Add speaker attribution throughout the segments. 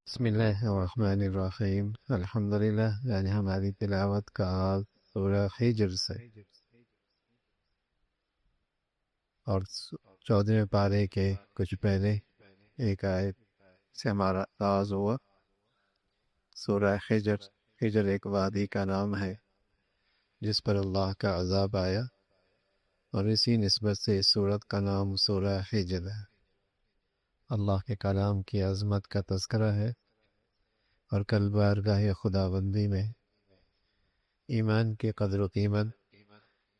Speaker 1: بسم اللہ الرحمن الرحیم الحمدللہ، یعنی ہماری تلاوت کا آغاز سورہ حجر سے اور 14ویں پارے کے کچھ پہلے ایک آیت سے ہمارا آغاز ہوا۔ سورہ حجر، حجر ایک وادی کا نام ہے جس پر اللہ کا عذاب آیا، اور اسی نسبت سے اس سورت کا نام سورہ حجر ہے۔ اللہ کے کلام کی عظمت کا تذکرہ ہے، اور کل بارگاہ خداوندی میں ایمان کی قدر و قیمت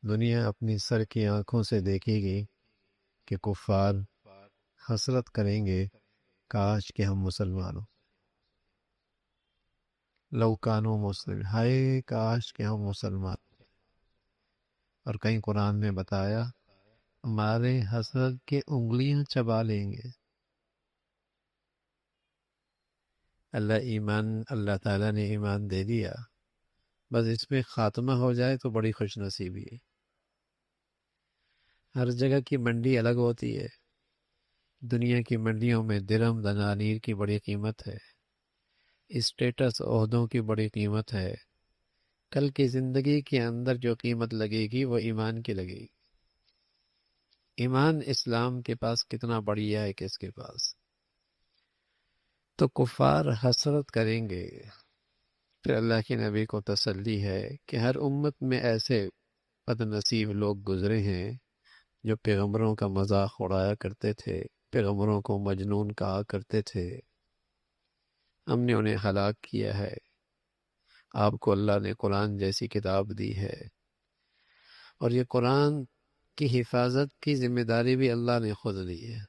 Speaker 1: دنیا اپنی سر کی آنکھوں سے دیکھے گی کہ کفار حسرت کریں گے کاش کہ ہم مسلمان ہوں، لو کانوا مسلم، ہائے کاش کہ ہم مسلمان۔ اور کہیں قرآن میں بتایا ہمارے حسرت کے انگلیاں چبا لیں گے۔ اللہ تعالیٰ نے ایمان دے دیا، بس اس میں خاتمہ ہو جائے تو بڑی خوش نصیبی ہے۔ ہر جگہ کی منڈی الگ ہوتی ہے، دنیا کی منڈیوں میں درہم دنانیر کی بڑی قیمت ہے، اسٹیٹس عہدوں کی بڑی قیمت ہے۔ کل کی زندگی کے اندر جو قیمت لگے گی وہ ایمان کی لگے گی۔ ایمان اسلام کے پاس کتنا بڑھیا ہے کس کے پاس۔ تو کفار حسرت کریں گے۔ پھر اللہ کے نبی کو تسلی ہے کہ ہر امت میں ایسے بد نصیب لوگ گزرے ہیں جو پیغمبروں کا مذاق اڑایا کرتے تھے، پیغمبروں کو مجنون کہا کرتے تھے۔ ہم نے انہیں ہلاک کیا ہے۔ آپ کو اللہ نے قرآن جیسی کتاب دی ہے، اور یہ قرآن کی حفاظت کی ذمہ داری بھی اللہ نے خود لی ہے۔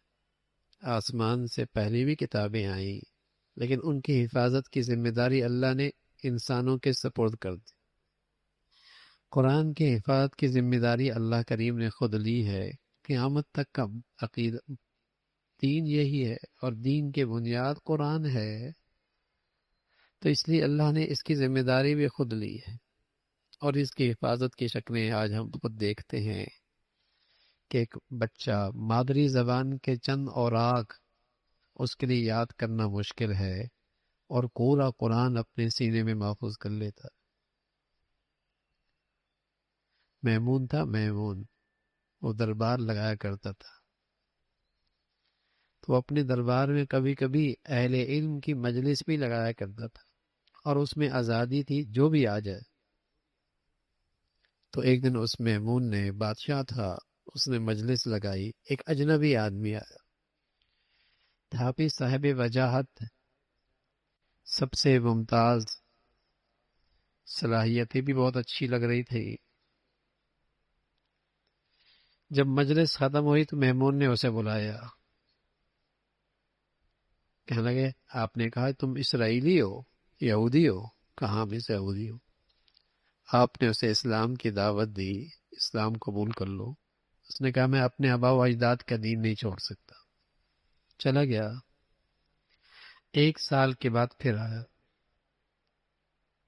Speaker 1: آسمان سے پہلے بھی کتابیں آئیں، لیکن ان کی حفاظت کی ذمہ داری اللہ نے انسانوں کے سپرد کر دی۔ قرآن کی حفاظت کی ذمہ داری اللہ کریم نے خود لی ہے۔ قیامت تک کا عقیدہ دین یہی ہے، اور دین کی بنیاد قرآن ہے، تو اس لیے اللہ نے اس کی ذمہ داری بھی خود لی ہے۔ اور اس کی حفاظت کی شکلیں آج ہم خود دیکھتے ہیں کہ ایک بچہ مادری زبان کے چند اوراق اس کے لیے یاد کرنا مشکل ہے، اور پورا قرآن اپنے سینے میں محفوظ کر لیتا۔ میمون تھا، میمون، وہ دربار لگایا کرتا تھا، تو اپنے دربار میں کبھی کبھی اہل علم کی مجلس بھی لگایا کرتا تھا، اور اس میں آزادی تھی، جو بھی آ جائے۔ تو ایک دن اس میمون نے، بادشاہ تھا، اس نے مجلس لگائی، ایک اجنبی آدمی آیا تھا بھی، صاحب وجاہت، سب سے ممتاز، صلاحیتیں بھی بہت اچھی لگ رہی تھی۔ جب مجلس ختم ہوئی تو میمون نے اسے بلایا، کہنے لگے آپ نے کہا تم اسرائیلی ہو، یہودی ہو؟ کہاں بھی سے یہودی ہو۔ آپ نے اسے اسلام کی دعوت دی، اسلام قبول کر لو۔ اس نے کہا میں اپنے آبا و اجداد کا دین نہیں چھوڑ سکتا۔ چلا گیا۔ 1 سال کے بعد پھر آیا،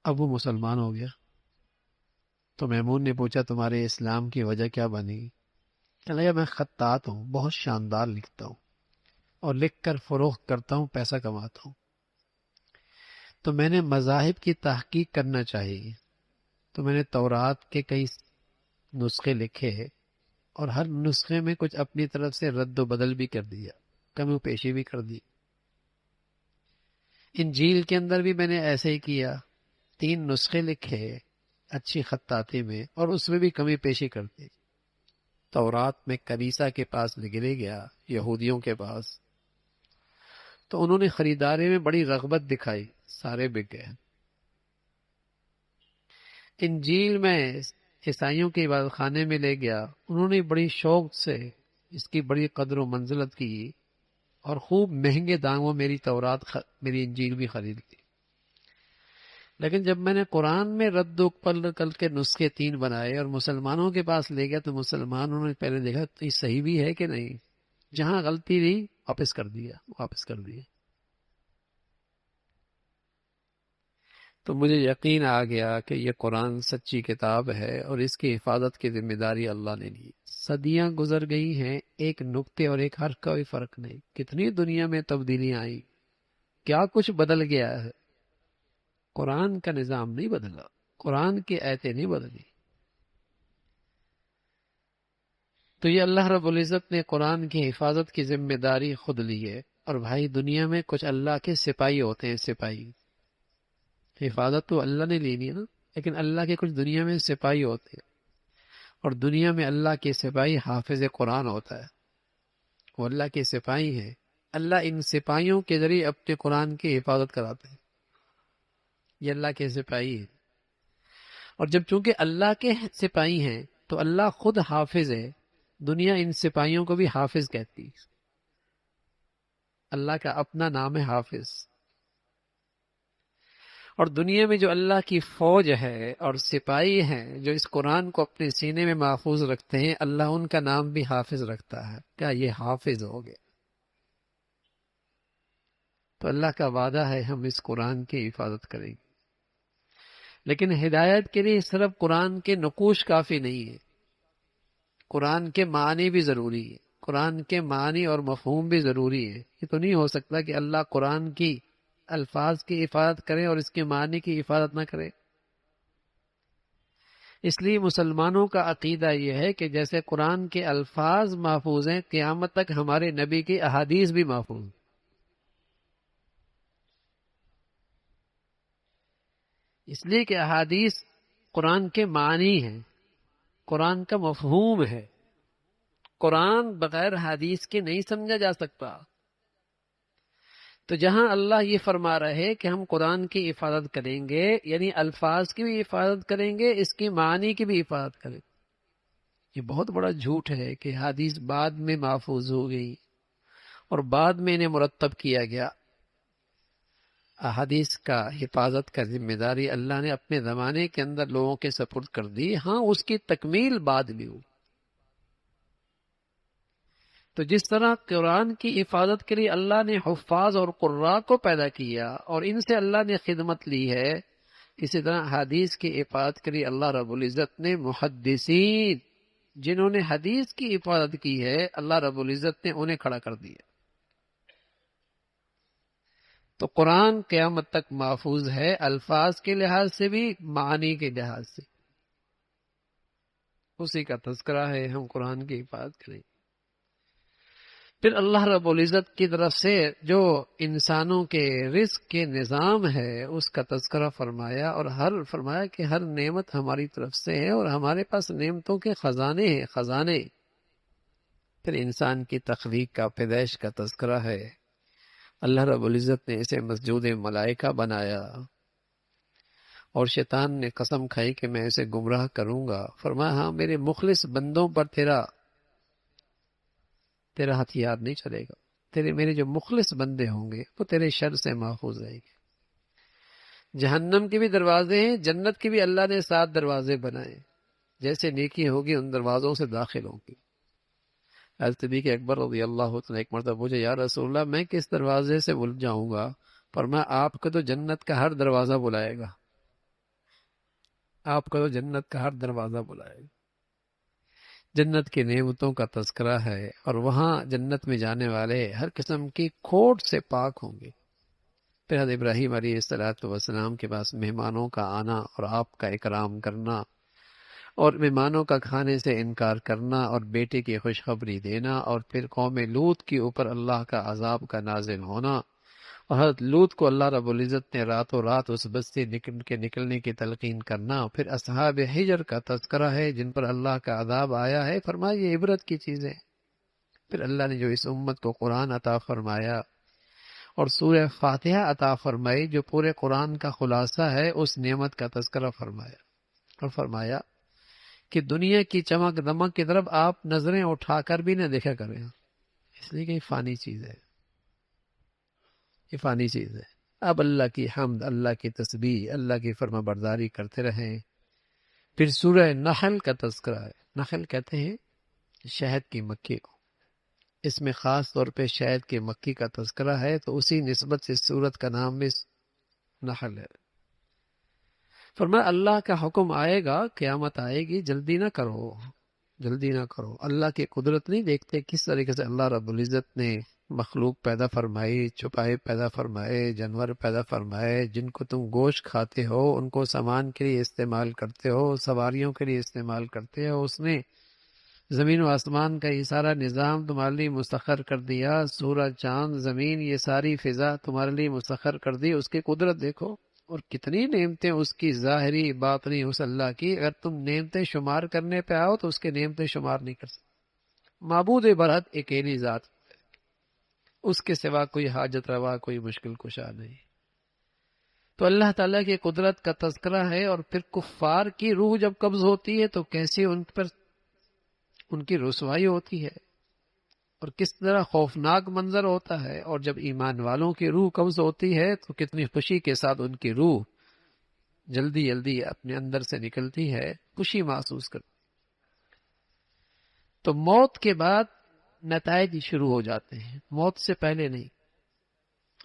Speaker 1: اب وہ مسلمان ہو گیا۔ تو میمون نے پوچھا تمہارے اسلام کی وجہ کیا بنی؟ کہنے لگا میں خطاط ہوں، بہت شاندار لکھتا ہوں، اور لکھ کر فروخت کرتا ہوں، پیسہ کماتا ہوں۔ تو میں نے مذاہب کی تحقیق کرنا چاہیے، تو میں نے تورات کے کئی نسخے لکھے، اور ہر نسخے میں کچھ اپنی طرف سے رد و بدل بھی کر دیا، کمی و پیشی بھی کر دی۔ انجیل کے اندر بھی میں نے ایسے ہی کیا، 3 نسخے لکھے اچھی خطاطی میں، اور اس میں بھی کمی پیشی کر دی۔ تورات میں کلیسا کے پاس لے گیا، یہودیوں کے پاس، تو انہوں نے خریداری میں بڑی رغبت دکھائی، سارے بک گئے۔ انجیل میں عیسائیوں کے عبادت خانے میں لے گیا، انہوں نے بڑی شوق سے اس کی بڑی قدر و منزلت کی، اور خوب مہنگے داموں میری انجیل بھی خرید لی۔ لیکن جب میں نے قرآن میں رد و بدل کے نسخے 3 بنائے اور مسلمانوں کے پاس لے گیا، تو مسلمانوں نے پہلے دیکھا تو یہ صحیح بھی ہے کہ نہیں، جہاں غلطی رہی واپس کر دیا۔ تو مجھے یقین آ گیا کہ یہ قرآن سچی کتاب ہے، اور اس کی حفاظت کی ذمہ داری اللہ نے لی۔ صدیاں گزر گئی ہیں، ایک نقطے اور ایک حرف کا بھی فرق نہیں۔ کتنی دنیا میں تبدیلیاں آئیں، کیا کچھ بدل گیا ہے، قرآن کا نظام نہیں بدلا، قرآن کی آیتیں نہیں بدلی۔ تو یہ اللہ رب العزت نے قرآن کی حفاظت کی ذمہ داری خود لی ہے۔ اور بھائی دنیا میں کچھ اللہ کے سپاہی ہوتے ہیں، سپاہی، حفاظت تو اللہ نے لینی ہے نا، لیکن اللہ کے کچھ دنیا میں سپاہی ہوتے ہیں، اور دنیا میں اللہ کے سپاہی حافظ قرآن ہوتا ہے، وہ اللہ کے سپاہی ہیں۔ اللہ ان سپاہیوں کے ذریعے اپنے قرآن کی حفاظت کراتے ہیں، یہ اللہ کے سپاہی ہیں۔ اور جب چونکہ اللہ کے سپاہی ہیں تو اللہ خود حافظ ہے، دنیا ان سپاہیوں کو بھی حافظ کہتی ہے، اللہ کا اپنا نام ہے حافظ۔ اور دنیا میں جو اللہ کی فوج ہے اور سپاہی ہیں جو اس قرآن کو اپنے سینے میں محفوظ رکھتے ہیں، اللہ ان کا نام بھی حافظ رکھتا ہے، کیا یہ حافظ ہو گئے؟ تو اللہ کا وعدہ ہے ہم اس قرآن کی حفاظت کریں گے۔ لیکن ہدایت کے لیے صرف قرآن کے نقوش کافی نہیں ہے، قرآن کے معنی بھی ضروری ہے، قرآن کے معنی اور مفہوم بھی ضروری ہے۔ یہ تو نہیں ہو سکتا کہ اللہ قرآن کی الفاظ کی حفاظت کرے اور اس کے معنی کی حفاظت نہ کرے۔ اس لیے مسلمانوں کا عقیدہ یہ ہے کہ جیسے قرآن کے الفاظ محفوظ ہیں، قیامت تک ہمارے نبی کی احادیث بھی محفوظ ہیں۔ اس لیے کہ احادیث قرآن کے معنی ہیں، قرآن کا مفہوم ہے، قرآن بغیر حدیث کے نہیں سمجھا جا سکتا۔ تو جہاں اللہ یہ فرما رہے ہیں کہ ہم قرآن کی حفاظت کریں گے، یعنی الفاظ کی بھی حفاظت کریں گے، اس کی معنی کی بھی حفاظت کریں گے۔ یہ بہت بڑا جھوٹ ہے کہ حدیث بعد میں محفوظ ہو گئی اور بعد میں انہیں مرتب کیا گیا۔ احادیث کا حفاظت کا ذمہ داری اللہ نے اپنے زمانے کے اندر لوگوں کے سپرد کر دی، ہاں اس کی تکمیل بعد میں ہوئی۔ تو جس طرح قرآن کی حفاظت کے لیے اللہ نے حفاظ اور قراء کو پیدا کیا اور ان سے اللہ نے خدمت لی ہے، اسی طرح حدیث کی حفاظت کے لیے اللہ رب العزت نے محدثین، جنہوں نے حدیث کی حفاظت کی ہے، اللہ رب العزت نے انہیں کھڑا کر دیا۔ تو قرآن قیامت تک محفوظ ہے، الفاظ کے لحاظ سے بھی، معنی کے لحاظ سے۔ اسی کا تذکرہ ہے، ہم قرآن کی حفاظت کریں۔ پھر اللہ رب العزت کی طرف سے جو انسانوں کے رزق کے نظام ہے اس کا تذکرہ فرمایا، اور فرمایا کہ ہر نعمت ہماری طرف سے ہے اور ہمارے پاس نعمتوں کے خزانے ہیں، خزانے۔ پھر انسان کی تخلیق کا، پیدائش کا تذکرہ ہے۔ اللہ رب العزت نے اسے مسجود ملائکہ بنایا، اور شیطان نے قسم کھائی کہ میں اسے گمراہ کروں گا۔ فرمایا ہاں میرے مخلص بندوں پر تیرا ہتھیار نہیں چلے گا، میرے جو مخلص بندے ہوں گے وہ تیرے شر سے محفوظ رہیں گے۔ جہنم کے بھی دروازے ہیں، جنت کے بھی اللہ نے 7 دروازے بنائے، جیسے نیکی ہوگی ان دروازوں سے داخل ہوں گی۔ حضرت صدیق اکبر رضی اللہ عنہ ایک مرتبہ پوچھے یا رسول اللہ میں کس دروازے سے بھول جاؤں گا؟ فرمایا آپ کو تو جنت کا ہر دروازہ بلائے گا، آپ کو تو جنت کا ہر دروازہ بلائے گا۔ جنت کی نعمتوں کا تذکرہ ہے، اور وہاں جنت میں جانے والے ہر قسم کی کھوٹ سے پاک ہوں گے۔ پھر حضرت ابراہیم علیہ السلام کے پاس مہمانوں کا آنا اور آپ کا اکرام کرنا، اور مہمانوں کا کھانے سے انکار کرنا اور بیٹے کی خوشخبری دینا، اور پھر قوم لوط کے اوپر اللہ کا عذاب کا نازل ہونا، اور حضرت لوط کو اللہ رب العزت نے راتوں رات اس بستی نکلنے کی تلقین کرنا۔ پھر اصحاب حجر کا تذکرہ ہے جن پر اللہ کا عذاب آیا ہے، فرمایا یہ عبرت کی چیزیں۔ پھر اللہ نے جو اس امت کو قرآن عطا فرمایا اور سورہ فاتحہ عطا فرمائی جو پورے قرآن کا خلاصہ ہے، اس نعمت کا تذکرہ فرمایا، اور فرمایا کہ دنیا کی چمک دمک کی طرف آپ نظریں اٹھا کر بھی نہ دیکھا کریں، اس لیے کہ یہ فانی چیز ہے، یہ فانی چیز ہے۔ اب اللہ کی حمد، اللہ کی تسبیح، اللہ کی فرما برداری کرتے رہیں۔ پھر سورہ نحل کا تذکرہ ہے، نحل کہتے ہیں شہد کی مکھی کو، اس میں خاص طور پہ شہد کی مکھی کا تذکرہ ہے، تو اسی نسبت سے سورت کا نام بھی نحل ہے۔ فرمایا اللہ کا حکم آئے گا، قیامت آئے گی، جلدی نہ کرو، جلدی نہ کرو۔ اللہ کی قدرت نہیں دیکھتے کس طریقے سے اللہ رب العزت نے مخلوق پیدا فرمائی، چھپائے پیدا فرمائے، جانور پیدا فرمائے، جن کو تم گوشت کھاتے ہو، ان کو سامان کے لیے استعمال کرتے ہو، سواریوں کے لیے استعمال کرتے ہو، اس نے زمین و آسمان کا یہ سارا نظام تمہارے لیے مسخر کر دیا، سورج چاند زمین یہ ساری فضا تمہارے لیے مسخر کر دی، اس کی قدرت دیکھو، اور کتنی نعمتیں اس کی ظاہری باطنی اس اللہ کی، اگر تم نعمتیں شمار کرنے پہ آؤ تو اس کے نعمتیں شمار نہیں کر سکتے۔ معبود برحق اکیلی ذات، اس کے سوا کوئی حاجت روا، کوئی مشکل کشا نہیں۔ تو اللہ تعالیٰ کی قدرت کا تذکرہ ہے، اور پھر کفار کی روح جب قبض ہوتی ہے تو کیسے ان پر ان کی رسوائی ہوتی ہے، اور کس طرح خوفناک منظر ہوتا ہے، اور جب ایمان والوں کی روح قبض ہوتی ہے تو کتنی خوشی کے ساتھ ان کی روح جلدی جلدی اپنے اندر سے نکلتی ہے، خوشی محسوس کرتی۔ تو موت کے بعد نتائج شروع ہو جاتے ہیں، موت سے پہلے نہیں۔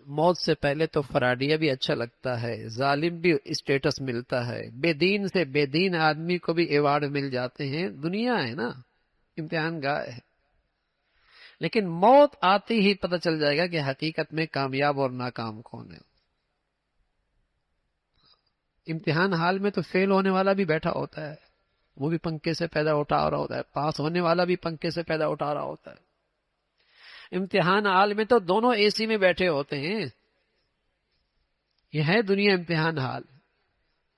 Speaker 1: موت سے پہلے تو فراڈیا بھی اچھا لگتا ہے، ظالم بھی اسٹیٹس ملتا ہے، بے دین سے بے دین آدمی کو بھی ایوارڈ مل جاتے ہیں، دنیا ہے نا، امتحان گاہ ہے۔ لیکن موت آتے ہی پتہ چل جائے گا کہ حقیقت میں کامیاب اور ناکام کون ہے۔ امتحان حال میں تو فیل ہونے والا بھی بیٹھا ہوتا ہے، وہ بھی پنکھے سے پیدا اٹھا رہا ہوتا ہے، پاس ہونے والا بھی پنکھے سے پیدا اٹھا رہا ہوتا ہے۔ امتحان حال میں تو دونوں اے سی میں بیٹھے ہوتے ہیں۔ یہ ہے دنیا امتحان حال،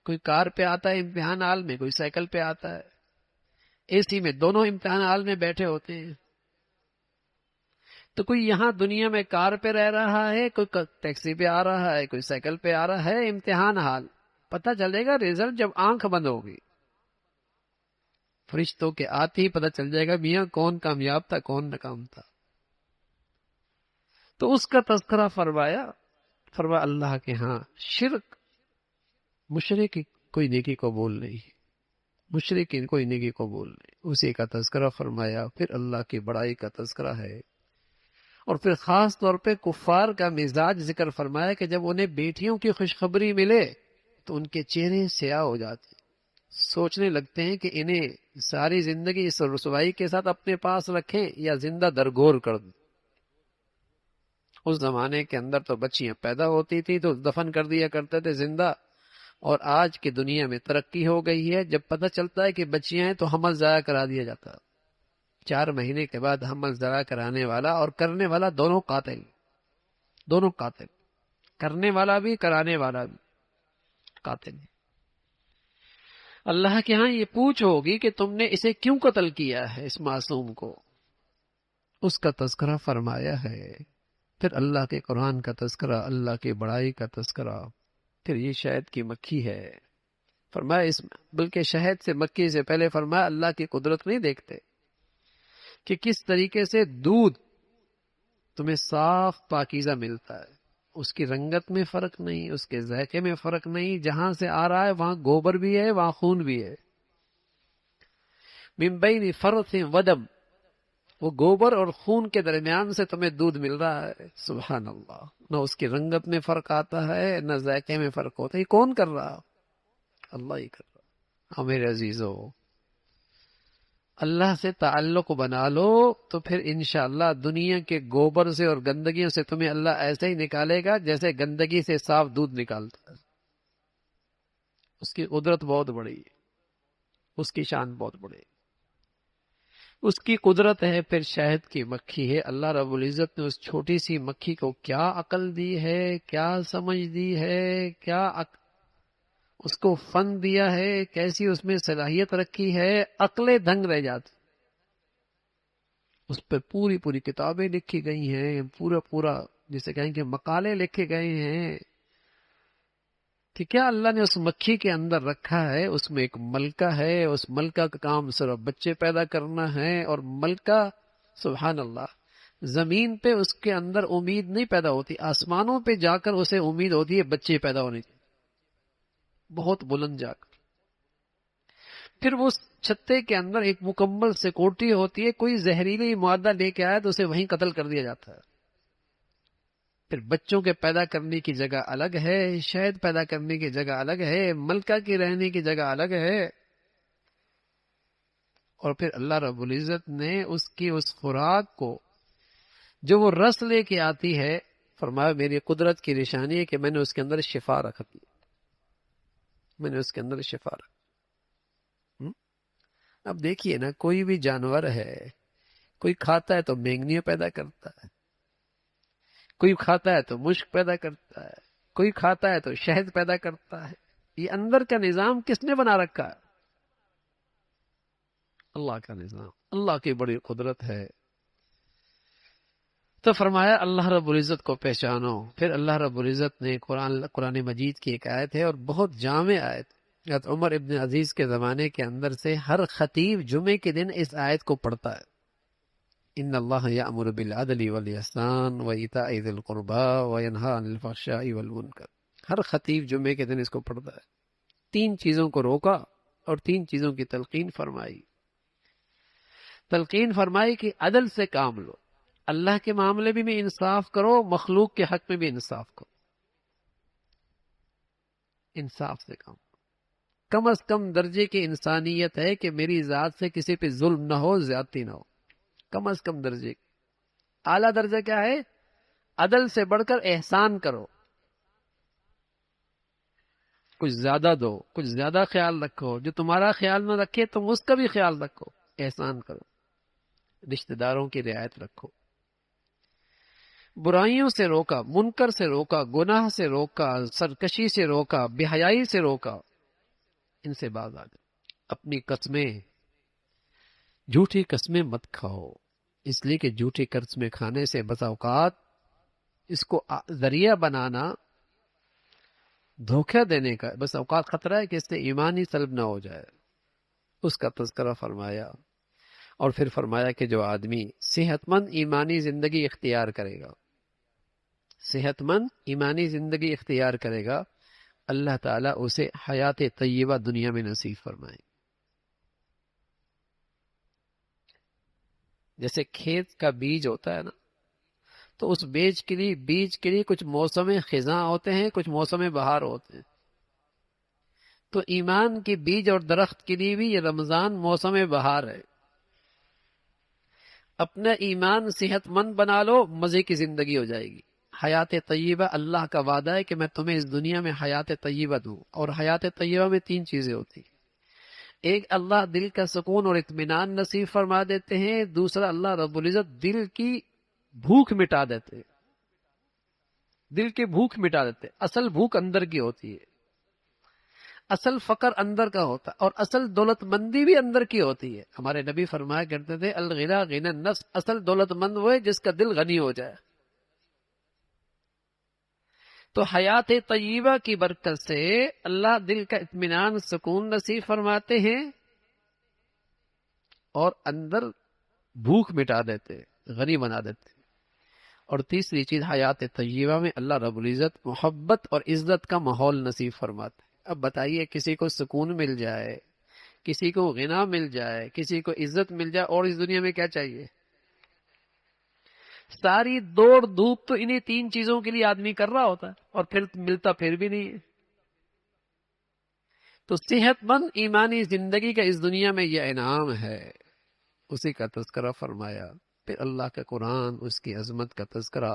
Speaker 1: کوئی کار پہ آتا ہے امتحان حال میں، کوئی سائیکل پہ آتا ہے، اے سی میں دونوں امتحان حال میں بیٹھے ہوتے ہیں۔ تو کوئی یہاں دنیا میں کار پہ رہ رہا ہے، کوئی ٹیکسی پہ آ رہا ہے، کوئی سائیکل پہ آ رہا ہے، امتحان حال پتہ چلے گا رزلٹ جب آنکھ بند ہوگی، فرشتوں کے آتے ہی پتہ چل جائے گا میاں کون کامیاب تھا کون ناکام تھا۔ تو اس کا تذکرہ فرمایا اللہ کے ہاں شرک، مشرک کی کوئی نیکی قبول نہیں، مشرک کی کوئی نیکی قبول نہیں، اسی کا تذکرہ فرمایا۔ پھر اللہ کی بڑائی کا تذکرہ ہے، اور پھر خاص طور پہ کفار کا مزاج ذکر فرمایا کہ جب انہیں بیٹیوں کی خوشخبری ملے تو ان کے چہرے سیاہ ہو جاتے، سوچنے لگتے ہیں کہ انہیں ساری زندگی اس رسوائی کے ساتھ اپنے پاس رکھیں یا زندہ درگور کر دیں۔ اس زمانے کے اندر تو بچیاں پیدا ہوتی تھی تو دفن کر دیا کرتے تھے زندہ، اور آج کی دنیا میں ترقی ہو گئی ہے، جب پتہ چلتا ہے کہ بچیاں ہیں تو حمل ضائع کرا دیا جاتا ہے، 4 مہینے کے بعد حمل ضائع کرانے والا اور کرنے والا دونوں قاتل، دونوں قاتل، کرنے والا بھی کرانے والا بھی قاتل ہے۔ اللہ کے ہاں یہ پوچھ ہوگی کہ تم نے اسے کیوں قتل کیا ہے، اس معصوم کو، اس کا تذکرہ فرمایا ہے۔ پھر اللہ کے قرآن کا تذکرہ، اللہ کی بڑائی کا تذکرہ۔ پھر یہ شہد کی مکھی ہے، فرمایا بلکہ شہد سے مکھی سے پہلے فرمایا اللہ کی قدرت نہیں دیکھتے کہ کس طریقے سے دودھ تمہیں صاف پاکیزہ ملتا ہے، اس کی رنگت میں فرق نہیں، اس کے ذائقے میں فرق نہیں، جہاں سے آ رہا ہے وہاں گوبر بھی ہے وہاں خون بھی ہے، من بین فرث ودم، وہ گوبر اور خون کے درمیان سے تمہیں دودھ مل رہا ہے۔ سبحان اللہ، نہ اس کی رنگت میں فرق آتا ہے نہ ذائقے میں فرق ہوتا ہے، یہ کون کر رہا؟ اللہ ہی کر رہا۔ ہاں میرے عزیزو، اللہ سے تعلق بنا لو تو پھر انشاءاللہ دنیا کے گوبر سے اور گندگیوں سے تمہیں اللہ ایسے ہی نکالے گا جیسے گندگی سے صاف دودھ نکالتا ہے۔ اس کی قدرت بہت بڑی ہے، اس کی شان بہت بڑی ہے، اس کی قدرت ہے۔ پھر شہد کی مکھی ہے، اللہ رب العزت نے اس چھوٹی سی مکھی کو کیا عقل دی ہے، کیا سمجھ دی ہے، کیا اس کو فن دیا ہے، کیسی اس میں صلاحیت رکھی ہے، عقلیں دنگ رہ جاتی۔ اس پہ پوری پوری کتابیں لکھی گئی ہیں، پورا جسے کہیں کہ مقالے لکھے گئے ہیں کہ کیا اللہ نے اس مکھی کے اندر رکھا ہے۔ اس میں ایک ملکہ ہے، اس ملکہ کا کام صرف بچے پیدا کرنا ہے، اور ملکہ سبحان اللہ زمین پہ اس کے اندر امید نہیں پیدا ہوتی، آسمانوں پہ جا کر اسے امید ہوتی ہے بچے پیدا ہونے کی، بہت بلند جا کر۔ پھر وہ چھتے کے اندر ایک مکمل سیکورٹی ہوتی ہے، کوئی زہریلی مادہ لے کے آیا تو اسے وہیں قتل کر دیا جاتا ہے۔ پھر بچوں کے پیدا کرنے کی جگہ الگ ہے، شہد پیدا کرنے کی جگہ الگ ہے، ملکہ کی رہنے کی جگہ الگ ہے، اور پھر اللہ رب العزت نے اس کی اس خوراک کو جو وہ رس لے کے آتی ہے، فرمایا میری قدرت کی نشانی ہے کہ میں نے اس کے اندر شفا رکھ دی، میں نے اس کے اندر شفا رکھ۔ اب دیکھیے نا، کوئی بھی جانور ہے، کوئی کھاتا ہے تو مینگنیاں پیدا کرتا ہے، کوئی کھاتا ہے تو مشک پیدا کرتا ہے، کوئی کھاتا ہے تو شہد پیدا کرتا ہے۔ یہ اندر کا نظام کس نے بنا رکھا ہے؟ اللہ کا نظام، اللہ کی بڑی قدرت ہے۔ تو فرمایا اللہ رب العزت کو پہچانو۔ پھر اللہ رب العزت نے قرآن مجید کی ایک آیت ہے اور بہت جامع آیت، حضرت عمر ابن عزیز کے زمانے کے اندر سے ہر خطیب جمعے کے دن اس آیت کو پڑھتا ہے۔ ان اللہ یأمر بالعدل والاحسان وایتاء ذی القربى وینہی عن الفحشاء والمنکر۔ ہر خطیب جمعے کے دن اس کو پڑھتا ہے۔ 3 چیزوں کو روکا اور 3 چیزوں کی تلقین فرمائی۔ تلقین فرمائی کہ عدل سے کام لو، اللہ کے معاملے بھی میں انصاف کرو، مخلوق کے حق میں بھی انصاف کرو، انصاف سے کام۔ کم از کم درجے کی انسانیت ہے کہ میری ذات سے کسی پہ ظلم نہ ہو، زیادتی نہ ہو، کم از کم درجے۔ اعلیٰ درجہ کیا ہے؟ عدل سے بڑھ کر احسان کرو، کچھ زیادہ دو، کچھ زیادہ خیال رکھو، جو تمہارا خیال نہ رکھے تم اس کا بھی خیال رکھو، احسان کرو، رشتہ داروں کی رعایت رکھو، برائیوں سے روکا، منکر سے روکا، گناہ سے روکا، سرکشی سے روکا، بے حیائی سے روکا، ان سے باز آ جاؤ۔ اپنی قسمیں، جھوٹی قسمیں مت کھاؤ، اس لیے کہ جھوٹی قسمیں کھانے سے بسا اوقات اس کو ذریعہ بنانا دھوکہ دینے کا، بس اوقات خطرہ ہے کہ اس سے ایمان ہی سلب نہ ہو جائے، اس کا تذکرہ فرمایا۔ اور پھر فرمایا کہ جو آدمی صحت مند ایمانی زندگی اختیار کرے گا، صحت مند ایمانی زندگی اختیار کرے گا، اللہ تعالیٰ اسے حیات طیبہ دنیا میں نصیب فرمائے۔ جیسے کھیت کا بیج ہوتا ہے نا، تو اس بیج کے لیے کچھ موسم خزاں ہوتے ہیں، کچھ موسم بہار ہوتے ہیں۔ تو ایمان کے بیج اور درخت کے لیے بھی یہ رمضان موسم بہار ہے۔ اپنا ایمان صحت مند بنا لو، مزے کی زندگی ہو جائے گی۔ حیات طیبہ، اللہ کا وعدہ ہے کہ میں تمہیں اس دنیا میں حیات طیبہ دوں، اور حیات طیبہ میں 3 چیزیں ہوتی ہیں۔ ایک، اللہ دل کا سکون اور اطمینان نصیب فرما دیتے ہیں۔ دوسرا، اللہ رب العزت دل کی بھوک مٹا دیتے ہیں، دل کی بھوک مٹا دیتے ہیں۔ اصل بھوک اندر کی ہوتی ہے، اصل فقر اندر کا ہوتا ہے، اور اصل دولت مندی بھی اندر کی ہوتی ہے۔ ہمارے نبی فرمایا کرتے تھے الغنی غنی النفس، اصل دولت مند وہ ہے جس کا دل غنی ہو جائے۔ تو حیات طیبہ کی برکت سے اللہ دل کا اطمینان، سکون نصیب فرماتے ہیں، اور اندر بھوک مٹا دیتے، غنی بنا دیتے۔ اور تیسری چیز، حیات طیبہ میں اللہ رب العزت محبت اور عزت کا ماحول نصیب فرماتے ہیں۔ اب بتائیے، کسی کو سکون مل جائے، کسی کو غنا مل جائے، کسی کو عزت مل جائے، اور اس دنیا میں کیا چاہیے؟ ساری دوڑ دھوپ تو انہیں 3 چیزوں کے لیے آدمی کر رہا ہوتا ہے، اور پھر ملتا پھر بھی نہیں ہے۔ تو صحت مند ایمانی زندگی کا اس دنیا میں یہ انعام ہے، اسی کا تذکرہ فرمایا۔ پھر اللہ کا قرآن، اس کی عظمت کا تذکرہ،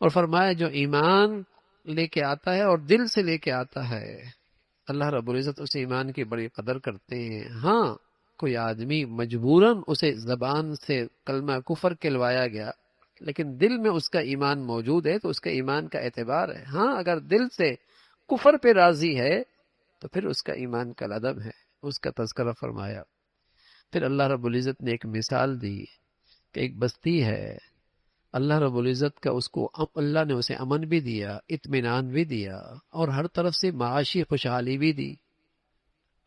Speaker 1: اور فرمایا جو ایمان لے کے آتا ہے اور دل سے لے کے آتا ہے، اللہ رب العزت اس ایمان کی بڑی قدر کرتے ہیں۔ ہاں، کوئی آدمی مجبوراً اسے زبان سے کلمہ کفر کہلوایا گیا، لیکن دل میں اس کا ایمان موجود ہے، تو اس کا ایمان کا اعتبار ہے۔ ہاں، اگر دل سے کفر پہ راضی ہے تو پھر اس کا ایمان کا ادب ہے، اس کا تذکرہ فرمایا۔ پھر اللہ رب العزت نے ایک مثال دی کہ ایک بستی ہے، اللہ رب العزت کا اللہ نے اسے امن بھی دیا، اطمینان بھی دیا، اور ہر طرف سے معاشی خوشحالی بھی دی۔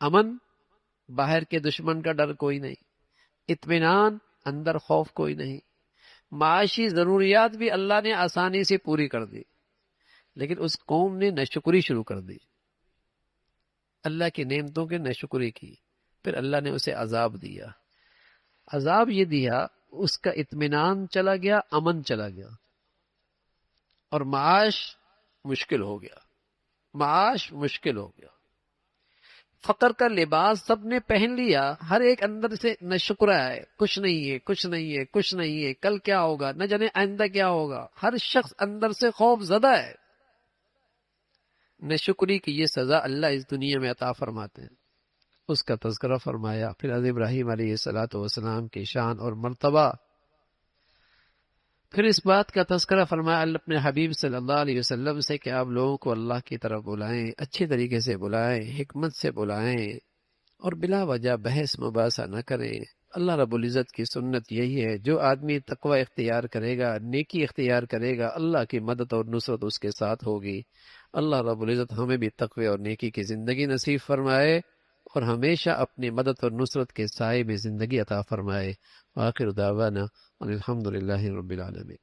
Speaker 1: امن، باہر کے دشمن کا ڈر کوئی نہیں، اطمینان، اندر خوف کوئی نہیں، معاشی ضروریات بھی اللہ نے آسانی سے پوری کر دی۔ لیکن اس قوم نے ناشکری شروع کر دی، اللہ کی نعمتوں کی ناشکری کی، پھر اللہ نے اسے عذاب دیا۔ عذاب یہ دیا، اس کا اطمینان چلا گیا، امن چلا گیا، اور معاش مشکل ہو گیا، معاش مشکل ہو گیا۔ فقر کا لباس سب نے پہن لیا، ہر ایک اندر سے نہ شکر ہے، کچھ نہیں ہے، کچھ نہیں ہے، کچھ نہیں ہے، کل کیا ہوگا، نہ جانے آئندہ کیا ہوگا، ہر شخص اندر سے خوف زدہ ہے۔ نہ شکری کی یہ سزا اللہ اس دنیا میں عطا فرماتے ہیں۔ اس کا تذکرہ فرمایا، پھر حضرت ابراہیم علیہ السلام کی شان اور مرتبہ، پھر اس بات کا تذکرہ فرمایا اللہ اپنے حبیب صلی اللہ علیہ وسلم سے کہ آپ لوگوں کو اللہ کی طرف بلائیں، اچھی طریقے سے بلائیں، حکمت سے بلائیں، اور بلا وجہ بحث مباحثہ نہ کریں۔ اللہ رب العزت کی سنت یہی ہے، جو آدمی تقوی اختیار کرے گا، نیکی اختیار کرے گا، اللہ کی مدد اور نصرت اس کے ساتھ ہوگی۔ اللہ رب العزت ہمیں بھی تقوی اور نیکی کی زندگی نصیب فرمائے، اور ہمیشہ اپنی مدد اور نصرت کے سائے میں زندگی عطا فرمائے۔ وآخر دعوانا الحمد للہ رب العالمین۔